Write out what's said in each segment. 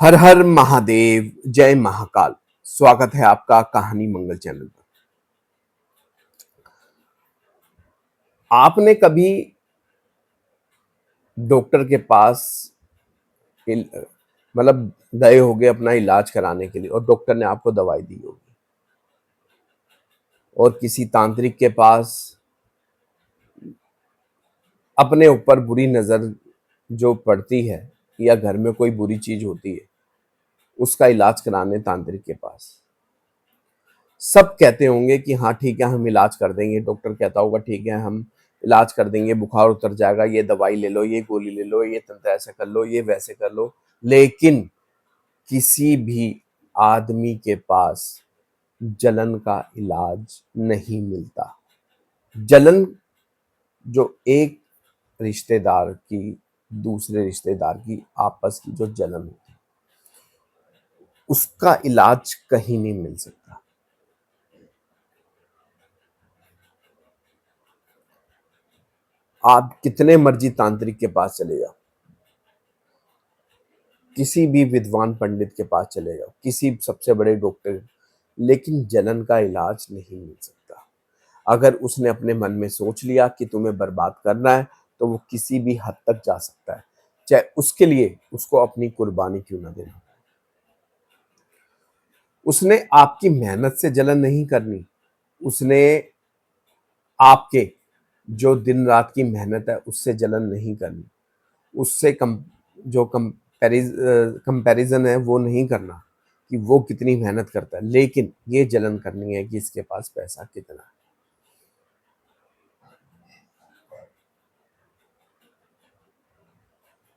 हर हर महादेव, जय महाकाल। स्वागत है आपका कहानी मंगल चैनल पर। आपने कभी डॉक्टर के पास मतलब गए होगे अपना इलाज कराने के लिए और डॉक्टर ने आपको दवाई दी होगी, और किसी तांत्रिक के पास अपने ऊपर बुरी नजर जो पड़ती है या घर में कोई बुरी चीज होती है उसका इलाज कराने तांत्रिक के पास सब कहते होंगे कि हाँ ठीक है, हम इलाज कर देंगे। डॉक्टर कहता होगा ठीक है, हम इलाज कर देंगे, बुखार उतर जाएगा, ये दवाई ले लो, ये गोली ले लो, ये तंत्र ऐसे कर लो, ये वैसे कर लो। लेकिन किसी भी आदमी के पास जलन का इलाज नहीं मिलता। जलन जो एक रिश्तेदार की दूसरे रिश्तेदार की आपस की जो जलन होती है उसका इलाज कहीं नहीं मिल सकता। आप कितने मर्जी तांत्रिक के पास चले जाओ, किसी भी विद्वान पंडित के पास चले जाओ, किसी सबसे बड़े डॉक्टर, लेकिन जलन का इलाज नहीं मिल सकता। अगर उसने अपने मन में सोच लिया कि तुम्हें बर्बाद करना है तो वो किसी भी हद तक जा सकता है, चाहे उसके लिए उसको अपनी कुर्बानी क्यों ना देना। उसने आपकी मेहनत से जलन नहीं करनी, उसने आपके जो दिन रात की मेहनत है उससे जलन नहीं करनी, उससे जो कंपैरिजन है वो नहीं करना कि वो कितनी मेहनत करता है, लेकिन ये जलन करनी है कि इसके पास पैसा कितना है।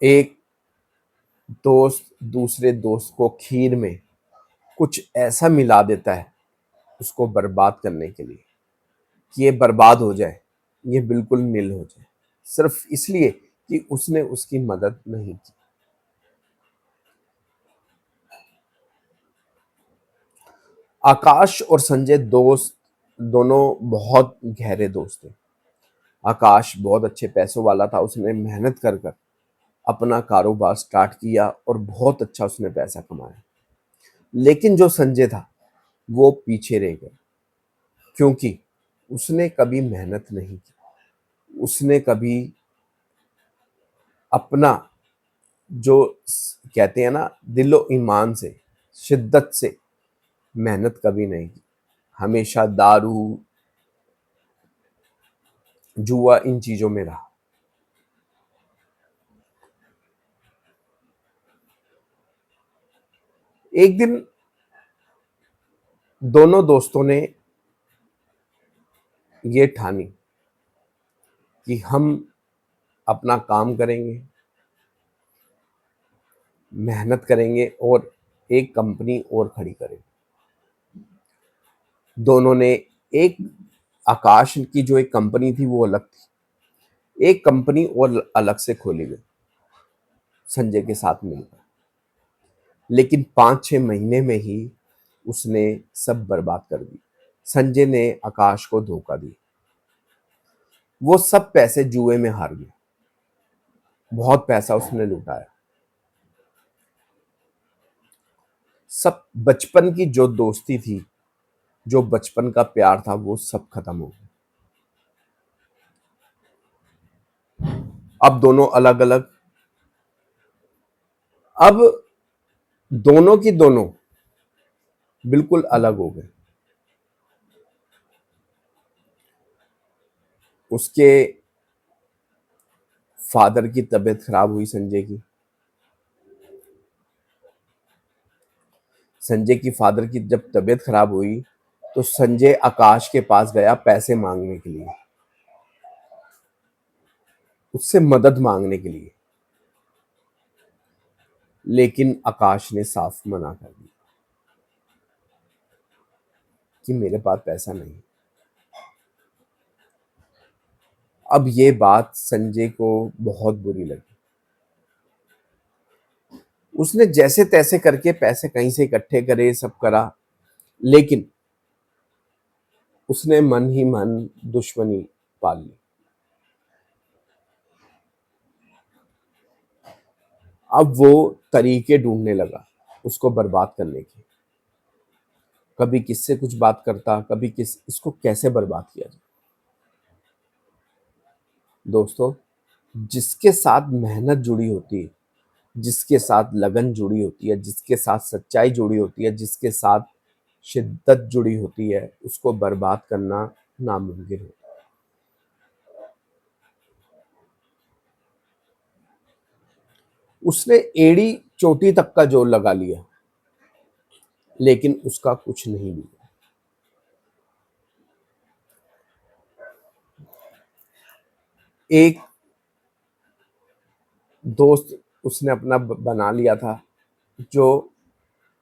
एक दोस्त दूसरे दोस्त को खीर में कुछ ऐसा मिला देता है उसको बर्बाद करने के लिए कि ये बर्बाद हो जाए, ये बिल्कुल नील हो जाए, सिर्फ इसलिए कि उसने उसकी मदद नहीं की। आकाश और संजय दोस्त दोनों बहुत गहरे दोस्त थे। आकाश बहुत अच्छे पैसों वाला था, उसने मेहनत कर कर अपना कारोबार स्टार्ट किया और बहुत अच्छा उसने पैसा कमाया। लेकिन जो संजय था वो पीछे रह गया, क्योंकि उसने कभी मेहनत नहीं की। उसने कभी अपना जो कहते हैं ना दिलो ईमान से, शिद्दत से मेहनत कभी नहीं की। हमेशा दारू, जुआ, इन चीजों में रहा। एक दिन दोनों दोस्तों ने ये ठानी कि हम अपना काम करेंगे, मेहनत करेंगे और एक कंपनी और खड़ी करेंगे। दोनों ने एक आकाश की जो एक कंपनी थी वो अलग थी, एक कंपनी और अलग से खोली गई संजय के साथ मिलकर। लेकिन 5-6 महीने में ही उसने सब बर्बाद कर दी। संजय ने आकाश को धोखा दिया, वो सब पैसे जुए में हार गया, बहुत पैसा उसने लुटाया। सब बचपन की जो दोस्ती थी, जो बचपन का प्यार था, वो सब खत्म हो गया। अब दोनों अलग अलग, अब दोनों की दोनों बिल्कुल अलग हो गए। उसके फादर की तबीयत खराब हुई संजय की। संजय की फादर की जब तबीयत खराब हुई तो संजय आकाश के पास गया पैसे मांगने के लिए, उससे मदद मांगने के लिए। लेकिन आकाश ने साफ मना कर दिया कि मेरे पास पैसा नहीं। अब ये बात संजय को बहुत बुरी लगी। उसने जैसे तैसे करके पैसे कहीं से इकट्ठे करे, सब करा, लेकिन उसने मन ही मन दुश्मनी पाल ली। अब वो तरीके ढूंढने लगा उसको बर्बाद करने की। कभी किससे कुछ बात करता, कभी इसको कैसे बर्बाद किया जाए। दोस्तों, जिसके साथ मेहनत जुड़ी होती है, जिसके साथ लगन जुड़ी होती है, जिसके साथ सच्चाई जुड़ी होती है, जिसके साथ शिद्दत जुड़ी होती है, उसको बर्बाद करना नामुमकिन है। उसने एड़ी चोटी तक का जोर लगा लिया, लेकिन उसका कुछ नहीं हुआ। एक दोस्त उसने अपना बना लिया था, जो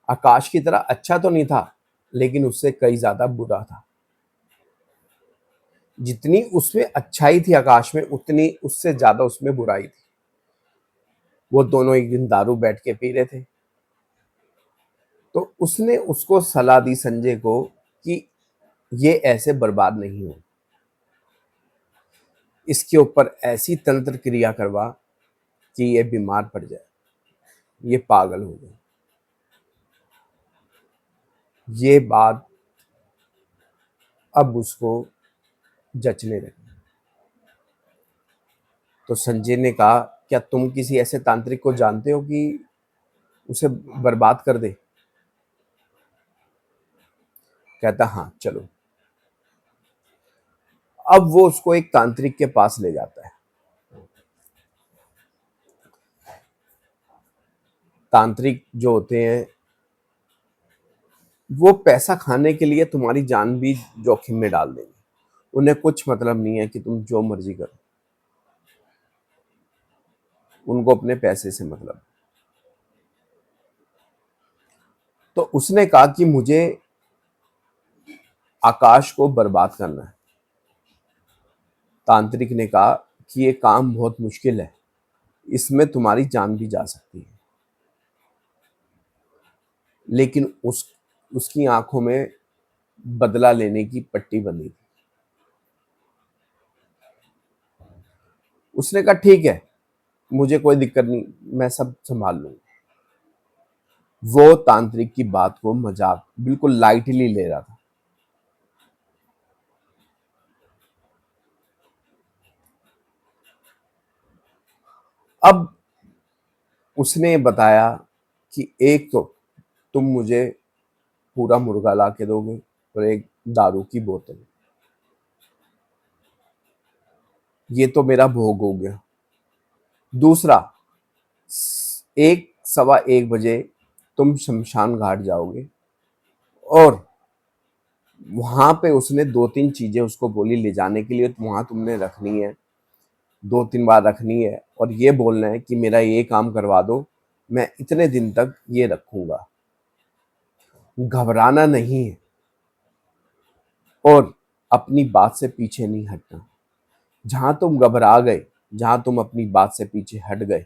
आकाश की तरह अच्छा तो नहीं था, लेकिन उससे कई ज्यादा बुरा था। जितनी उसमें अच्छाई थी आकाश में, उतनी उससे ज्यादा उसमें बुराई थी। वो दोनों एक दिन दारू बैठ के पी रहे थे, तो उसने उसको सलाह दी संजय को कि ये ऐसे बर्बाद नहीं हो, इसके ऊपर ऐसी तंत्र क्रिया करवा कि ये बीमार पड़ जाए, ये पागल हो जाए। ये बात अब उसको जचने लगी। तो संजय ने कहा, क्या तुम किसी ऐसे तांत्रिक को जानते हो कि उसे बर्बाद कर दे? कहता, हाँ चलो। अब वो उसको एक तांत्रिक के पास ले जाता है। तांत्रिक जो होते हैं, वो पैसा खाने के लिए तुम्हारी जान भी जोखिम में डाल देंगे। उन्हें कुछ मतलब नहीं है कि तुम जो मर्जी करो, उनको अपने पैसे से मतलब है। तो उसने कहा कि मुझे आकाश को बर्बाद करना है। तांत्रिक ने कहा कि ये काम बहुत मुश्किल है, इसमें तुम्हारी जान भी जा सकती है। लेकिन उसकी आंखों में बदला लेने की पट्टी बंधी थी। उसने कहा, ठीक है, मुझे कोई दिक्कत नहीं, मैं सब संभाल लूंगा। वो तांत्रिक की बात को मजाक बिल्कुल लाइटली ले रहा था। अब उसने बताया कि एक तो तुम मुझे पूरा मुर्गा ला के दोगे और एक दारू की बोतल, ये तो मेरा भोग हो गया। दूसरा, 1 सवा 1 बजे तुम शमशान घाट जाओगे, और वहां पे उसने 2-3 चीजें उसको बोली ले जाने के लिए, तो वहां तुमने रखनी है, 2-3 बार रखनी है, और ये बोलना है कि मेरा ये काम करवा दो, मैं इतने दिन तक ये रखूंगा। घबराना नहीं है, और अपनी बात से पीछे नहीं हटना। जहां तुम घबरा गए, जहां तुम अपनी बात से पीछे हट गए,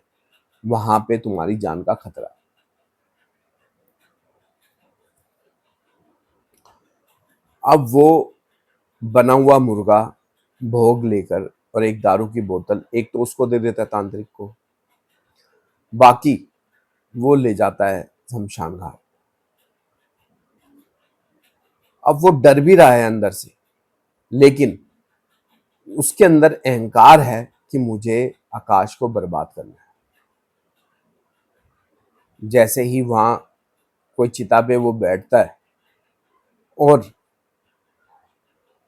वहां पे तुम्हारी जान का खतरा है। अब वो बना हुआ मुर्गा भोग लेकर और एक दारू की बोतल, एक तो उसको दे देता है तांत्रिक को, बाकी वो ले जाता है शमशान घाट। अब वो डर भी रहा है अंदर से, लेकिन उसके अंदर अहंकार है कि मुझे आकाश को बर्बाद करना है। जैसे ही वहां कोई चिता पे वो बैठता है और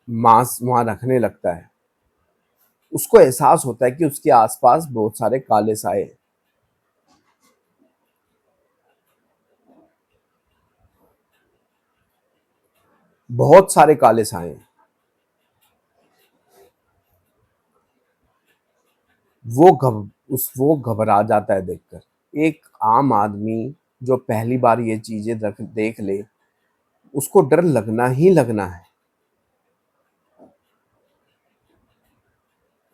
मांस वहां रखने लगता है, उसको एहसास होता है कि उसके आसपास बहुत सारे काले साए हैं। बहुत सारे काले साए हैं। वो घबरा जाता है देखकर। एक आम आदमी जो पहली बार ये चीजें देख ले, उसको डर लगना ही लगना है।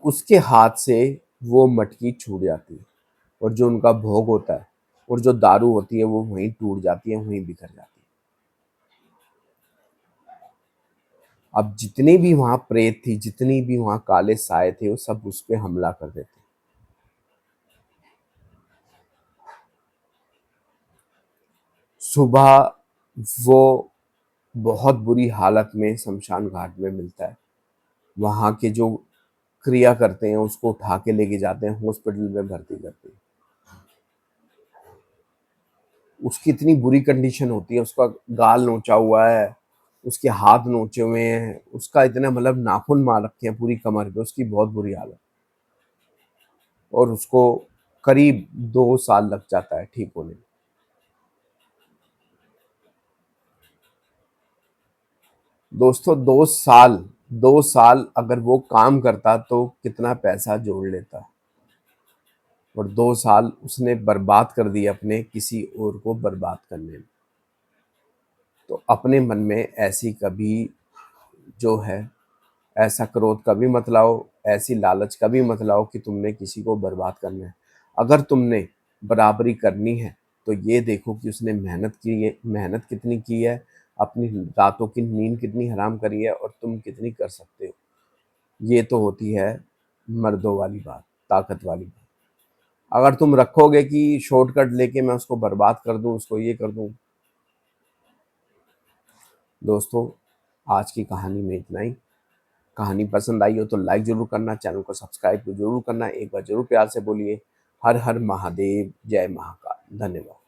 उसके हाथ से वो मटकी छूट जाती है, और जो उनका भोग होता है और जो दारू होती है वो वहीं टूट जाती है, वहीं बिखर जाती है। अब जितनी भी वहां प्रेत थी, जितनी भी वहां काले साए थे, वो सब उस पे हमला कर देते। सुबह वो बहुत बुरी हालत में शमशान घाट में मिलता है। वहाँ के जो क्रिया करते हैं उसको उठा के लेके जाते हैं, हॉस्पिटल में भर्ती करते हैं। उसकी इतनी बुरी कंडीशन होती है, उसका गाल नोचा हुआ है, उसके हाथ नोचे हुए हैं, उसका इतना मतलब नाखून मार रखे हैं पूरी कमर पे, उसकी बहुत बुरी हालत। और उसको करीब 2 साल लग जाता है ठीक होने में। दोस्तों 2 साल, 2 साल अगर वो काम करता तो कितना पैसा जोड़ लेता, और 2 साल उसने बर्बाद कर दिए अपने किसी और को बर्बाद करने में। तो अपने मन में ऐसी कभी जो है ऐसा क्रोध कभी मत लाओ, ऐसी लालच कभी मत लाओ कि तुमने किसी को बर्बाद करना है। अगर तुमने बराबरी करनी है तो ये देखो कि उसने मेहनत की है, मेहनत कितनी की है, अपनी रातों की नींद कितनी हराम करी है, और तुम कितनी कर सकते हो। ये तो होती है मर्दों वाली बात, ताकत वाली बात। अगर तुम रखोगे कि शॉर्टकट लेके मैं उसको बर्बाद कर दूं, उसको ये कर दूं। दोस्तों आज की कहानी में इतना ही। कहानी पसंद आई हो तो लाइक ज़रूर करना, चैनल को सब्सक्राइब ज़रूर करना, एक बार ज़रूर प्यार से बोलिए हर हर महादेव, जय महाकाल। धन्यवाद।